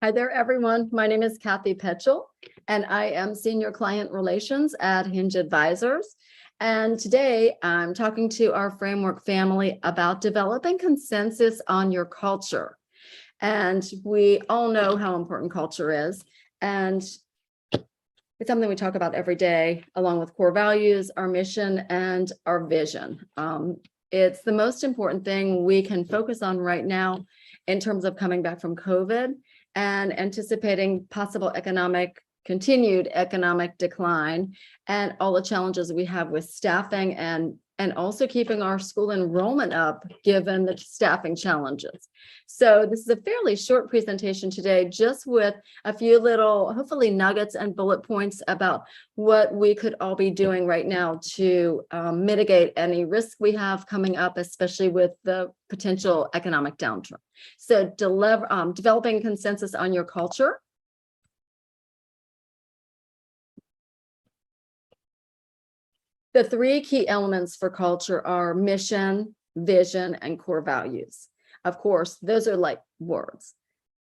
Hi there, everyone. My name is Kathe Petchel, and I am Senior Client Relations at Hinge Advisors. And today I'm talking to our framework family about developing consensus on your culture. And we all know how important culture is. And it's something we talk about every day, along with core values, our mission, and our vision. It's the most important thing we can focus on right now in terms of coming back from COVID and anticipating possible continued economic decline and all the challenges we have with staffing and also keeping our school enrollment up given the staffing challenges. So this is a fairly short presentation today, just with a few little, hopefully, nuggets and bullet points about what we could all be doing right now to mitigate any risk we have coming up, especially with the potential economic downturn. So developing consensus on your culture. The three key elements for culture are mission, vision, and core values. Of course, those are like words.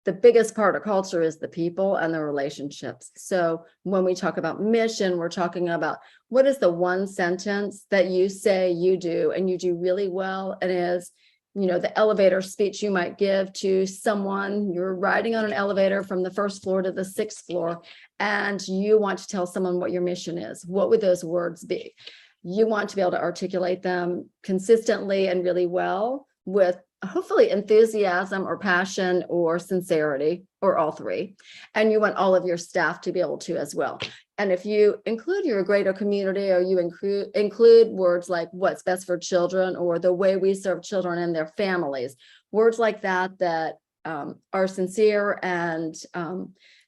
The biggest part of culture is the people and the relationships. So when we talk about mission, we're talking about what is the one sentence that you say you do and you do really well, and is, the elevator speech you might give to someone. You're riding on an elevator from the first floor to the sixth floor, and you want to tell someone what your mission is. What would those words be? You want to be able to articulate them consistently and really well with hopefully enthusiasm or passion or sincerity, or all three. And you want all of your staff to be able to as well. And if you include your greater community, or you include words like what's best for children, or the way we serve children and their families, words like that are sincere and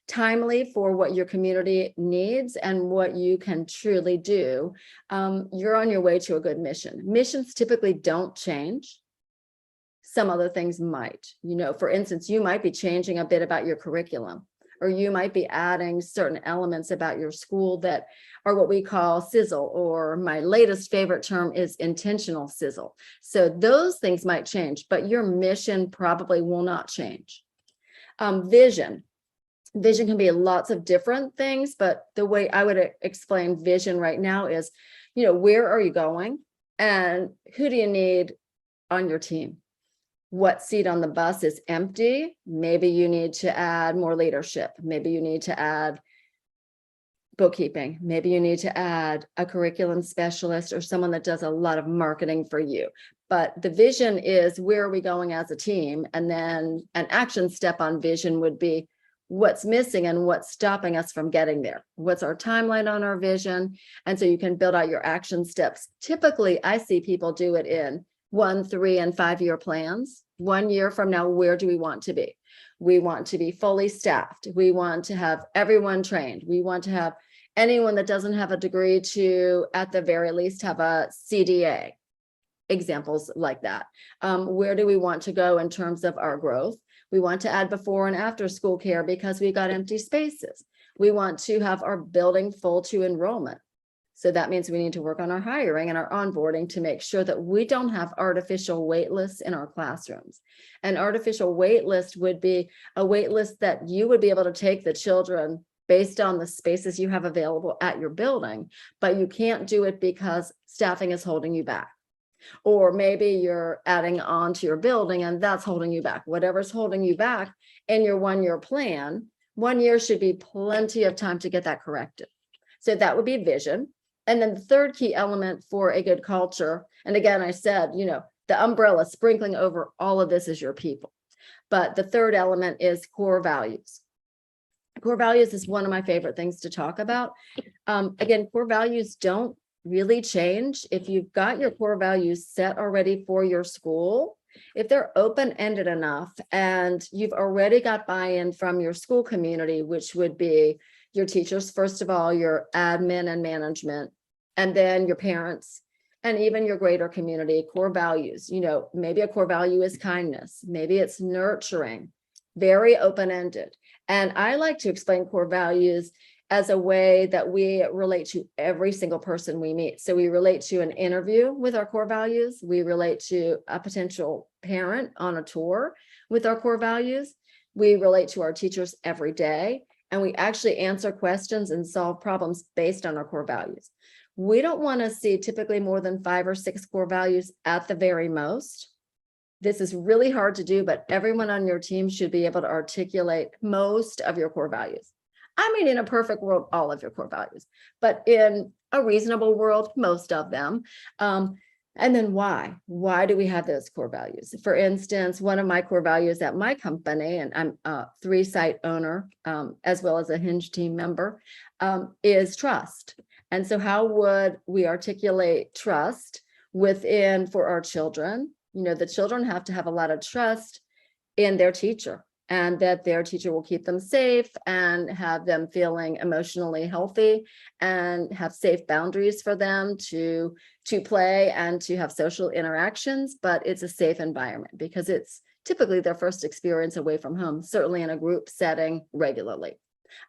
timely for what your community needs and what you can truly do, you're on your way to a good mission. Missions typically don't change. Some other things might. For instance, you might be changing a bit about your curriculum, or you might be adding certain elements about your school that are what we call sizzle, or my latest favorite term is intentional sizzle. So those things might change, but your mission probably will not change. Vision. Vision can be lots of different things, but the way I would explain vision right now is, where are you going and who do you need on your team? What seat on the bus is empty? Maybe you need to add more leadership. Maybe you need to add bookkeeping. Maybe you need to add a curriculum specialist or someone that does a lot of marketing for you. But the vision is, where are we going as a team? And then an action step on vision would be, what's missing and what's stopping us from getting there? What's our timeline on our vision? And so you can build out your action steps. Typically, I see people do it in 1, 3, and 5-year plans. 1 year from now, where do we want to be? We want to be fully staffed. We want to have everyone trained. We want to have anyone that doesn't have a degree to, at the very least, have a CDA. Examples like that. Where do we want to go in terms of our growth? We want to add before and after school care because we got empty spaces. We want to have our building full to enrollment. So that means we need to work on our hiring and our onboarding to make sure that we don't have artificial wait lists in our classrooms. An artificial wait list would be a wait list that you would be able to take the children based on the spaces you have available at your building, but you can't do it because staffing is holding you back. Or maybe you're adding on to your building and that's holding you back. Whatever's holding you back in your 1-year plan, 1 year should be plenty of time to get that corrected. So that would be vision. And then the third key element for a good culture, and again, I said, the umbrella sprinkling over all of this is your people. But the third element is core values. Core values is one of my favorite things to talk about. Again, core values don't really change. If you've got your core values set already for your school, if they're open-ended enough and you've already got buy-in from your school community, which would be your teachers, first of all, your admin and management, and then your parents, and even your greater community, core values. Maybe a core value is kindness. Maybe it's nurturing, very open-ended. And I like to explain core values as a way that we relate to every single person we meet. So we relate to an interview with our core values. We relate to a potential parent on a tour with our core values. We relate to our teachers every day, and we actually answer questions and solve problems based on our core values. We don't want to see typically more than 5 or 6 core values at the very most. This is really hard to do, but everyone on your team should be able to articulate most of your core values. I mean, in a perfect world, all of your core values, but in a reasonable world, most of them. And then why? Why do we have those core values? For instance, one of my core values at my company, and I'm a 3-site owner, as well as a Hinge team member, is trust. And so how would we articulate trust for our children? The children have to have a lot of trust in their teacher, and that their teacher will keep them safe and have them feeling emotionally healthy and have safe boundaries for them to play and to have social interactions. But it's a safe environment because it's typically their first experience away from home, certainly in a group setting regularly.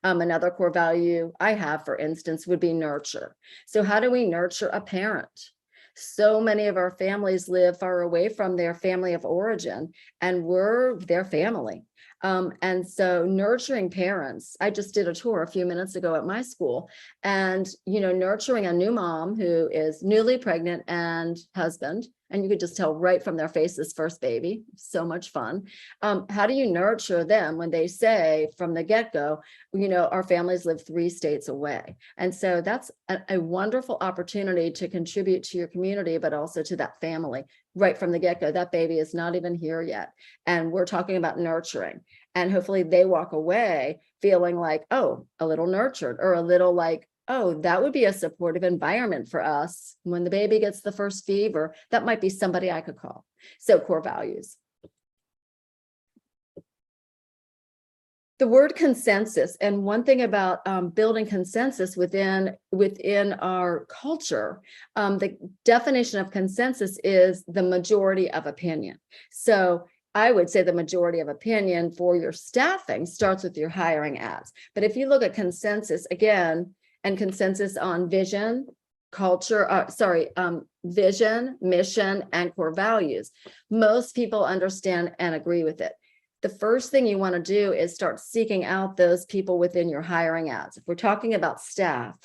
Another core value I have, for instance, would be nurture. So how do we nurture a parent? So many of our families live far away from their family of origin, and we're their family. And so nurturing parents, I just did a tour a few minutes ago at my school, and, nurturing a new mom who is newly pregnant and husband, and you could just tell right from their faces, first baby, so much fun. How do you nurture them when they say from the get-go, our families live 3 states away? And so that's a wonderful opportunity to contribute to your community, but also to that family right from the get-go. That baby is not even here yet. And we're talking about nurturing. And hopefully they walk away feeling like, oh, a little nurtured, or a little like, oh, that would be a supportive environment for us. When the baby gets the first fever, that might be somebody I could call. So core values. The word consensus, and one thing about building consensus within our culture, the definition of consensus is the majority of opinion. So I would say the majority of opinion for your staffing starts with your hiring ads. But if you look at consensus again, and consensus on vision, vision, mission, and core values, most people understand and agree with it. The first thing you want to do is start seeking out those people within your hiring ads. If we're talking about staff,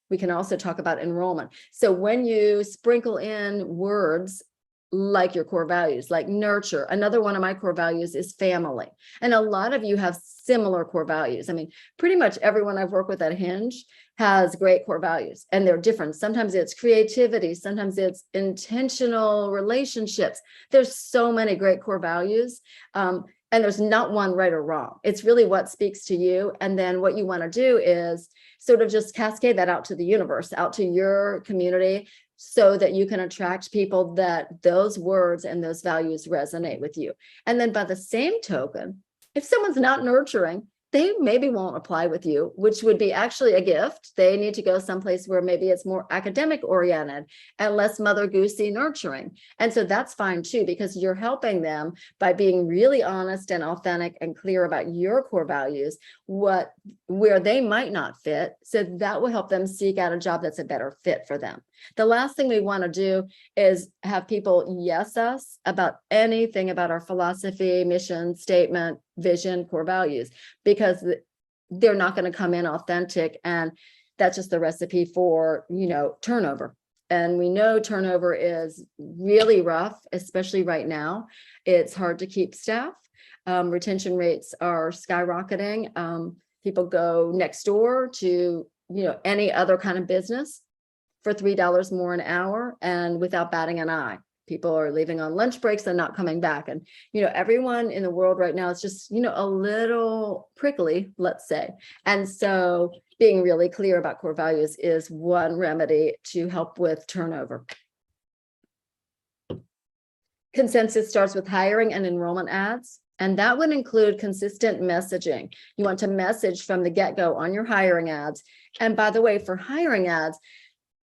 we can also talk about enrollment. So when you sprinkle in words like your core values, like nurture, another one of my core values is family. And a lot of you have similar core values. I mean, pretty much everyone I've worked with at Hinge has great core values, and they're different. Sometimes it's creativity, sometimes it's intentional relationships. There's so many great core values. And there's not one right or wrong. It's really what speaks to you. And then what you want to do is sort of just cascade that out to the universe, out to your community, so that you can attract people that those words and those values resonate with you. And then by the same token, if someone's not nurturing, they maybe won't apply with you, which would be actually a gift. They need to go someplace where maybe it's more academic oriented and less mother goosey nurturing. And so that's fine too, because you're helping them by being really honest and authentic and clear about your core values, where they might not fit. So that will help them seek out a job that's a better fit for them. The last thing we want to do is have people yes us about anything about our philosophy, mission, statement, vision, core values, because they're not going to come in authentic, and that's just the recipe for, turnover. And we know turnover is really rough, especially right now. It's hard to keep staff. Retention rates are skyrocketing. People go next door to, any other kind of business for $3 more an hour, and without batting an eye. People are leaving on lunch breaks and not coming back. And, everyone in the world right now is just, a little prickly, let's say. And so being really clear about core values is one remedy to help with turnover. Consensus starts with hiring and enrollment ads. And that would include consistent messaging. You want to message from the get-go on your hiring ads. And by the way, for hiring ads,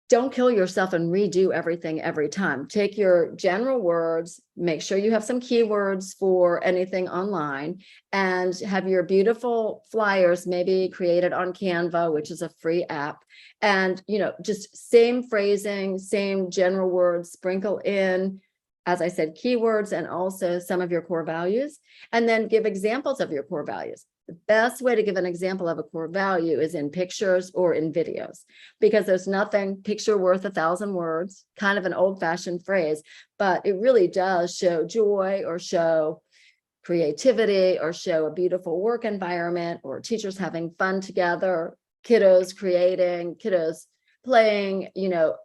don't kill yourself and redo everything every time. Take your general words, make sure you have some keywords for anything online, and have your beautiful flyers maybe created on Canva, which is a free app. And, just same phrasing, same general words, sprinkle in as I said, keywords and also some of your core values, and then give examples of your core values. The best way to give an example of a core value is in pictures or in videos, because there's nothing picture worth 1,000 words, kind of an old-fashioned phrase, but it really does show joy or show creativity or show a beautiful work environment or teachers having fun together, kiddos creating, kiddos playing,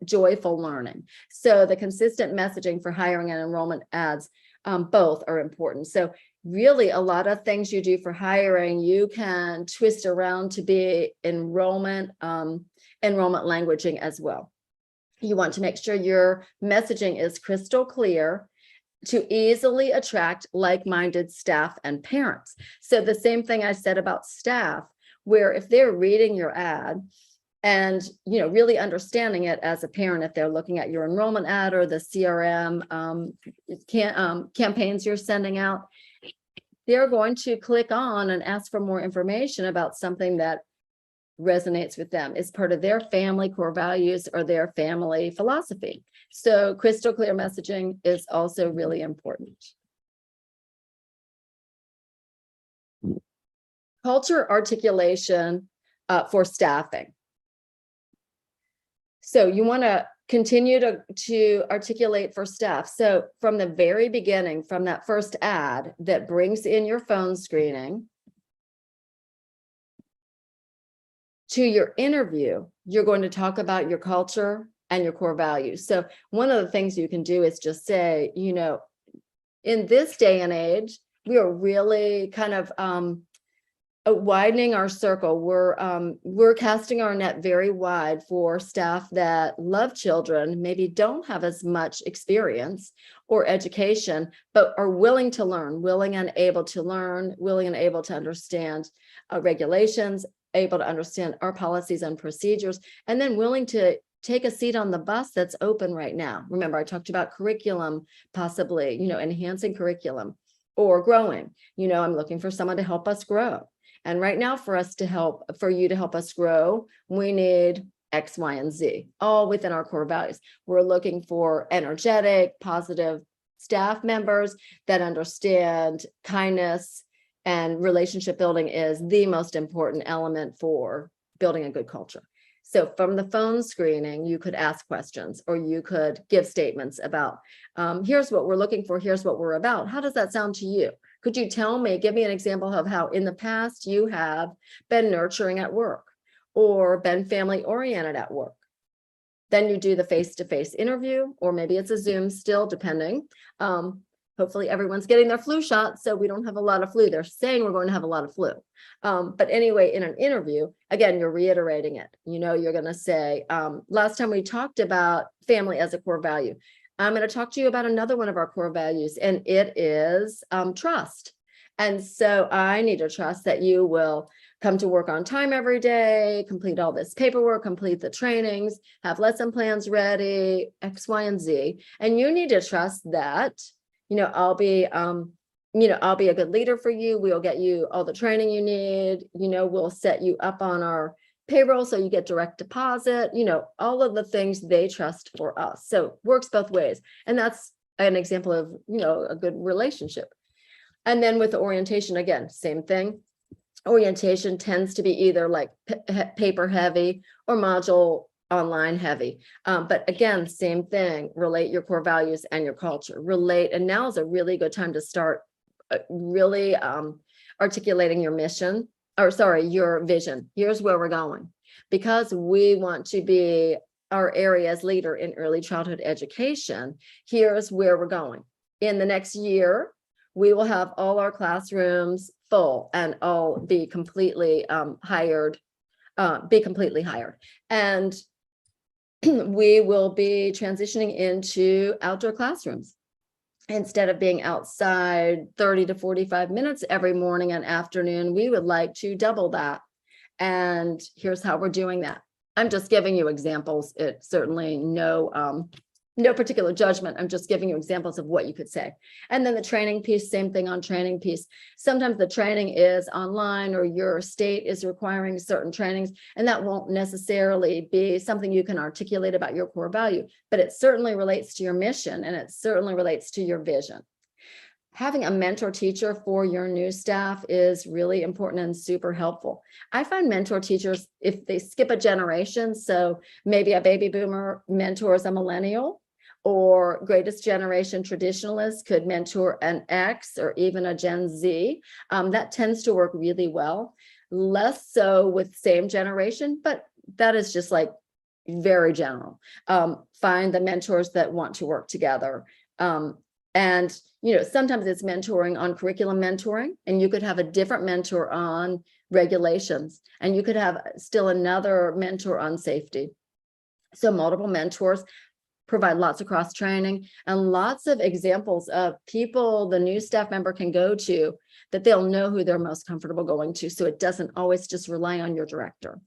joyful learning. So the consistent messaging for hiring and enrollment ads, both are important. So really a lot of things you do for hiring, you can twist around to be enrollment languaging as well. You want to make sure your messaging is crystal clear to easily attract like-minded staff and parents. So the same thing I said about staff, where if they're reading your ad and really understanding it as a parent, if they're looking at your enrollment ad or the CRM campaigns you're sending out, they're going to click on and ask for more information about something that resonates with them, is part of their family core values or their family philosophy. So crystal clear messaging is also really important. Culture articulation for staffing. So you want to continue to articulate for staff. So from the very beginning, from that first ad that brings in your phone screening to your interview, you're going to talk about your culture and your core values. So one of the things you can do is just say, in this day and age, we are really kind of widening our circle. We're casting our net very wide for staff that love children, maybe don't have as much experience or education, but are willing to learn, willing and able to learn, willing and able to understand regulations, able to understand our policies and procedures, and then willing to take a seat on the bus that's open right now. Remember, I talked about curriculum, possibly, enhancing curriculum or growing. I'm looking for someone to help us grow. And right now, for you to help us grow, we need X, Y, and Z, all within our core values. We're looking for energetic, positive staff members that understand kindness, and relationship building is the most important element for building a good culture. So from the phone screening, you could ask questions, or you could give statements about, here's what we're looking for, here's what we're about. How does that sound to you? Could you give me an example of how in the past you have been nurturing at work or been family oriented at work? Then you do the face-to-face interview, or maybe it's a Zoom still, depending. Hopefully everyone's getting their flu shot, so we don't have a lot of flu. They're saying we're going to have a lot of flu. But anyway, in an interview, again, you're reiterating it. You're going to say, last time we talked about family as a core value. I'm going to talk to you about another one of our core values, and it is trust. And so I need to trust that you will come to work on time every day, complete all this paperwork, complete the trainings, have lesson plans ready, X, Y, and Z. And you need to trust that I'll be a good leader for you. We'll get you all the training you need. We'll set you up on our payroll so you get direct deposit, all of the things they trust for us. So works both ways. And that's an example of, a good relationship. And then with the orientation, again, same thing. Orientation tends to be either like paper heavy or module online heavy. But again, same thing, relate your core values and your culture, and now is a really good time to start really articulating your your vision. Here's where we're going, because we want to be our area's leader in early childhood education. Here's where we're going. In the next year, we will have all our classrooms full and all be completely hired. And we will be transitioning into outdoor classrooms. Instead of being outside 30 to 45 minutes every morning and afternoon, we would like to double that. And here's how we're doing that. I'm just giving you examples. It's certainly no no particular judgment. I'm just giving you examples of what you could say. And then the training piece, same thing on training piece. Sometimes the training is online or your state is requiring certain trainings, and that won't necessarily be something you can articulate about your core value, but it certainly relates to your mission and it certainly relates to your vision. Having a mentor teacher for your new staff is really important and super helpful. I find mentor teachers, if they skip a generation, so maybe a baby boomer mentors a millennial, or greatest generation traditionalist could mentor an X or even a Gen Z, that tends to work really well. Less so with same generation, but that is just like very general. Find the mentors that want to work together. And, sometimes it's mentoring on curriculum mentoring, and you could have a different mentor on regulations, and you could have still another mentor on safety. So multiple mentors provide lots of cross training and lots of examples of people the new staff member can go to that they'll know who they're most comfortable going to. So it doesn't always just rely on your director.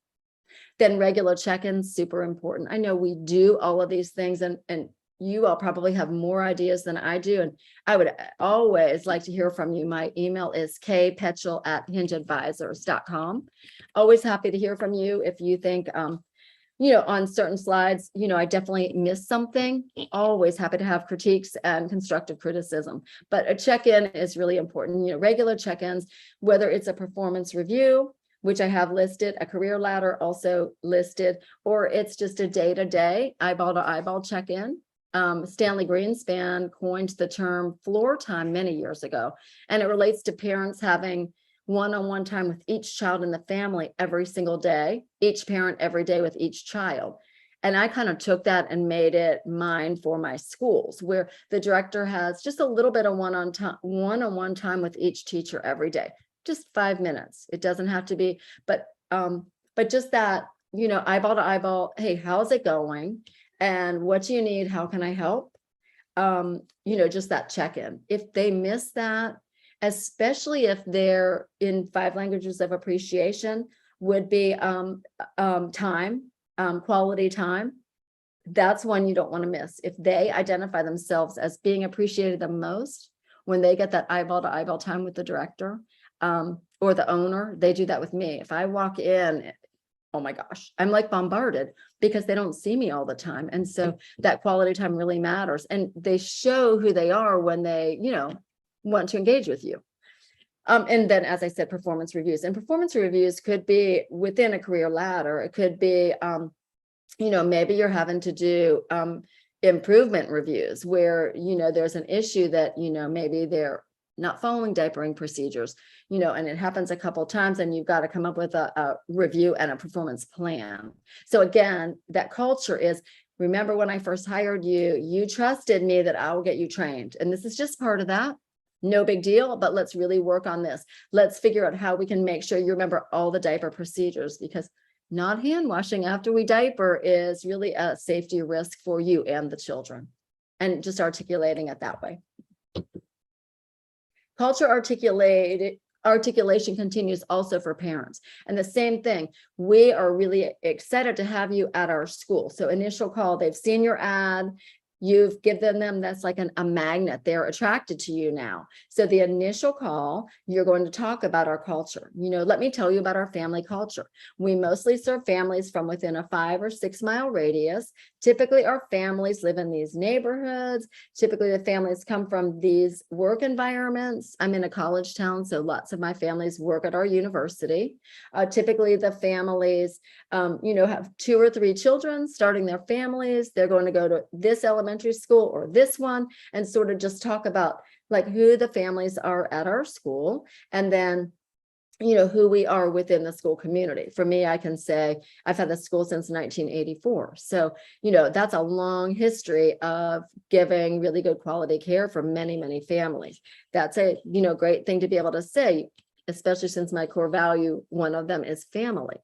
Then regular check-ins, super important. I know we do all of these things, and you all probably have more ideas than I do. And I would always like to hear from you. My email is kpetchel@hingeadvisors.com. Always happy to hear from you. If you think, on certain slides, I definitely missed something. Always happy to have critiques and constructive criticism. But a check-in is really important. Regular check-ins, whether it's a performance review, which I have listed, a career ladder also listed, or it's just a day-to-day, eyeball-to-eyeball check-in. Stanley Greenspan coined the term floor time many years ago, and it relates to parents having one-on-one time with each child in the family every single day, each parent every day with each child. And I kind of took that and made it mine for my schools, where the director has just a little bit of one-on-one time with each teacher every day, just 5 minutes. It doesn't have to be, but just that, eyeball to eyeball, hey, how's it going? And what do you need? How can I help? Just that check-in. If they miss that, especially if they're in 5 languages of appreciation, would be time, quality time. That's one you don't want to miss. If they identify themselves as being appreciated the most, when they get that eyeball to eyeball time with the director or the owner, they do that with me. If I walk in, oh my gosh, I'm like bombarded because they don't see me all the time. And so that quality time really matters. And they show who they are when they, want to engage with you. And then, as I said, performance reviews. And performance reviews could be within a career ladder. It could be, maybe you're having to do improvement reviews where, there's an issue that, maybe they're not following diapering procedures, and it happens a couple of times, and you've got to come up with a review and a performance plan. So again, that culture is, remember when I first hired you, you trusted me that I will get you trained. And this is just part of that. No big deal, but let's really work on this. Let's figure out how we can make sure you remember all the diaper procedures, because not hand washing after we diaper is really a safety risk for you and the children. And just articulating it that way. Culture articulation continues also for parents. And the same thing, we are really excited to have you at our school. So initial call, they've seen your ad, you've given them, that's like a magnet. They're attracted to you now. So the initial call, you're going to talk about our culture. Let me tell you about our family culture. We mostly serve families from within a 5 or 6 mile radius. Typically, our families live in these neighborhoods. Typically, the families come from these work environments. I'm in a college town, so lots of my families work at our university. Typically, the families, have 2 or 3 children starting their families. They're going to go to this elementary school or this one, and sort of just talk about like who the families are at our school, and then who we are within the school community. For me, I can say I've had the school since 1984. So, that's a long history of giving really good quality care for many, many families. That's a, great thing to be able to say, especially since my core value, one of them is family.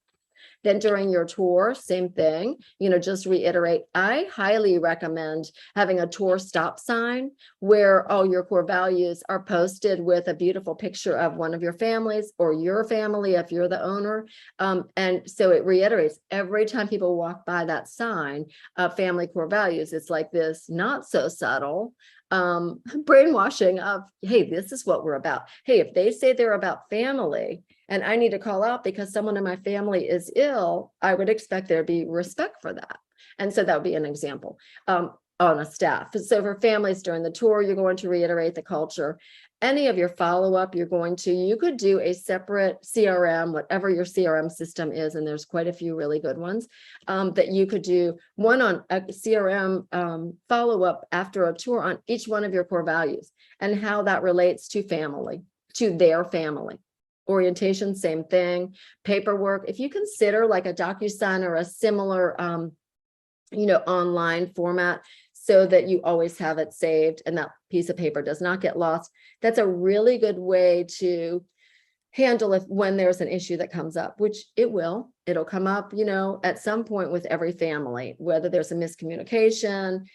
Then during your tour, same thing, just reiterate. I highly recommend having a tour stop sign where all your core values are posted with a beautiful picture of one of your families or your family if you're the owner. And so it reiterates every time people walk by that sign of family core values. It's like this not so subtle brainwashing of, hey, this is what we're about. Hey, if they say they're about family and I need to call out because someone in my family is ill, I would expect there to be respect for that. And so that would be an example on a staff. So for families during the tour, you're going to reiterate the culture. Any of your follow-up, you could do a separate CRM, whatever your CRM system is, and there's quite a few really good ones, that you could do one on a CRM follow-up after a tour on each one of your core values and how that relates to family, to their family. Orientation, same thing. Paperwork, if you consider like a DocuSign or a similar online format, so that you always have it saved and that piece of paper does not get lost. That's a really good way to handle when there's an issue that comes up, which it'll come up, at some point with every family, whether there's a miscommunication,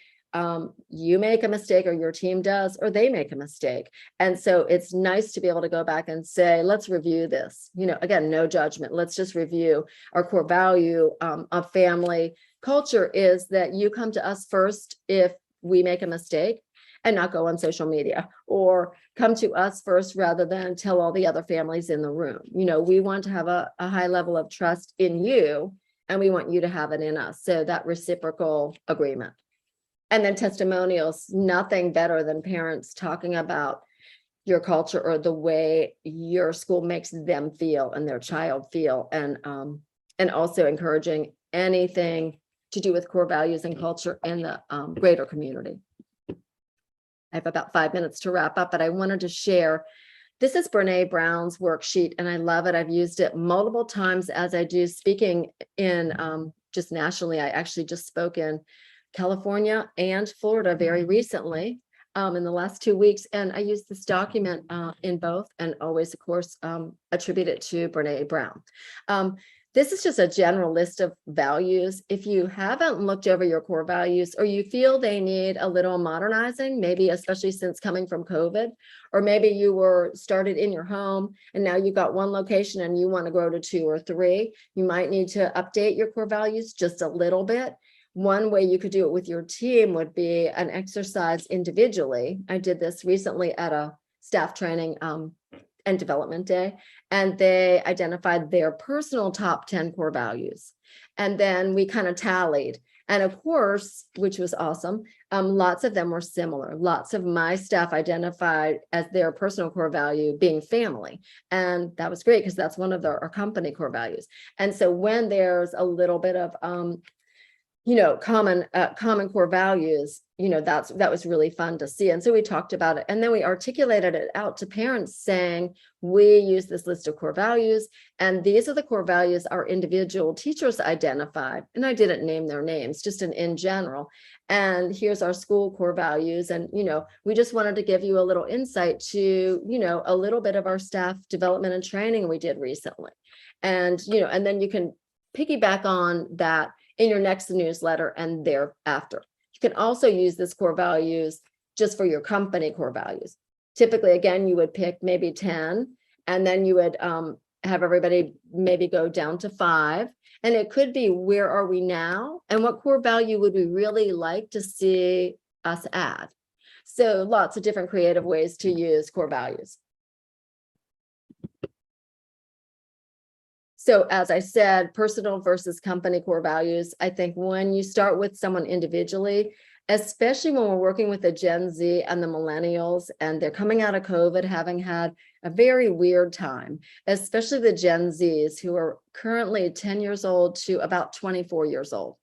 you make a mistake or your team does, or they make a mistake. And so it's nice to be able to go back and say, let's review this, again, no judgment. Let's just review our core value of family culture is that you come to us first if we make a mistake and not go on social media, or come to us first rather than tell all the other families in the room. We want to have a high level of trust in you and we want you to have it in us. So that reciprocal agreement. And then testimonials, nothing better than parents talking about your culture or the way your school makes them feel and their child feel, and also encouraging anything to do with core values and culture in the greater community. I have about 5 minutes to wrap up, but I wanted to share, this is Brene Brown's worksheet and I love it. I've used it multiple times as I do speaking in just nationally. I actually just spoke in California and Florida very recently in the last 2 weeks. And I use this document in both and always, of course, attribute it to Brene Brown. This is just a general list of values. If you haven't looked over your core values or you feel they need a little modernizing, maybe especially since coming from COVID, or maybe you were started in your home and now you've got one location and you want to grow to 2 or 3, you might need to update your core values just a little bit. One way you could do it with your team would be an exercise individually. I did this recently at a staff training and development day, and they identified their personal top 10 core values. And then we kind of tallied. And of course, which was awesome, lots of them were similar. Lots of my staff identified as their personal core value being family. And that was great because that's one of our company core values. And so when there's a little bit of common core values, that was really fun to see. And so we talked about it and then we articulated it out to parents saying, we use this list of core values and these are the core values our individual teachers identified. And I didn't name their names, just in general. And here's our school core values. And, we just wanted to give you a little insight to, a little bit of our staff development and training we did recently. And, and then you can piggyback on that in your next newsletter and thereafter. You can also use this core values just for your company core values. Typically, again, you would pick maybe 10, and then you would have everybody maybe go down to 5. And it could be, where are we now? And what core value would we really like to see us add? So lots of different creative ways to use core values. So as I said, personal versus company core values. I think when you start with someone individually, especially when we're working with the Gen Z and the millennials, and they're coming out of COVID, having had a very weird time, especially the Gen Zs who are currently 10 years old to about 24 years old.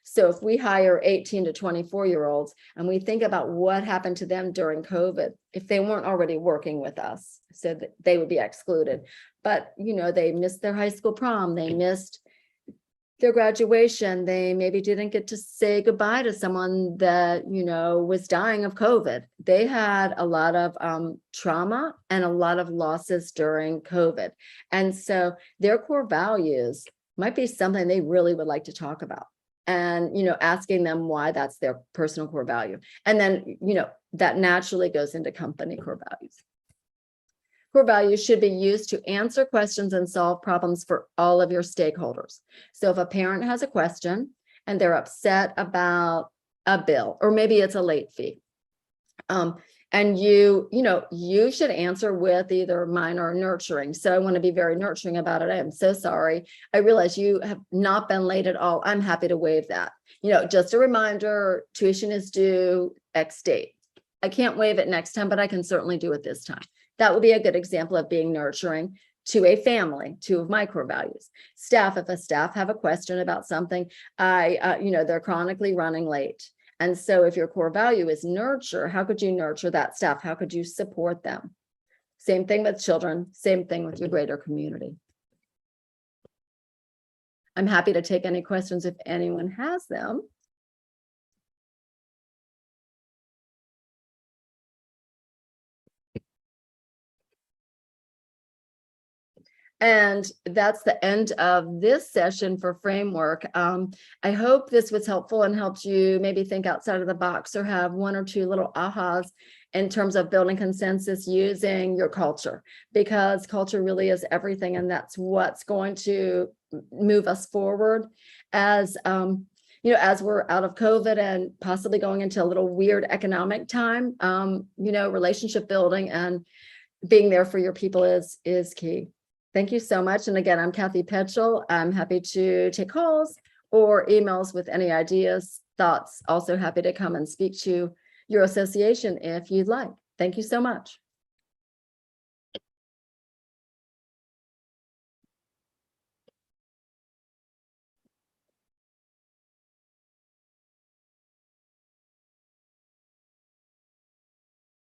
So if we hire 18 to 24-year-olds and we think about what happened to them during COVID, if they weren't already working with us, so that they would be excluded. But, they missed their high school prom, they missed their graduation, they maybe didn't get to say goodbye to someone that, was dying of COVID. They had a lot of trauma and a lot of losses during COVID. And so their core values might be something they really would like to talk about. And, asking them why that's their personal core value. And then, that naturally goes into company core values. Core values should be used to answer questions and solve problems for all of your stakeholders. So if a parent has a question and they're upset about a bill, or maybe it's a late fee, and you should answer with either minor or nurturing. So I want to be very nurturing about it. I am so sorry. I realize you have not been late at all. I'm happy to waive that. Just a reminder, tuition is due X date. I can't waive it next time, but I can certainly do it this time. That would be a good example of being nurturing to a family, 2 of my core values. Staff, if a staff have a question about something, they're chronically running late. And so if your core value is nurture, how could you nurture that staff? How could you support them? Same thing with children, same thing with your greater community. I'm happy to take any questions if anyone has them. And that's the end of this session for framework. I hope this was helpful and helped you maybe think outside of the box or have 1 or 2 little ahas in terms of building consensus using your culture, because culture really is everything. And that's what's going to move us forward as we're out of COVID and possibly going into a little weird economic time. Relationship building and being there for your people is key. Thank you so much. And again, I'm Kathe Petchel. I'm happy to take calls or emails with any ideas, thoughts. Also happy to come and speak to your association if you'd like. Thank you so much.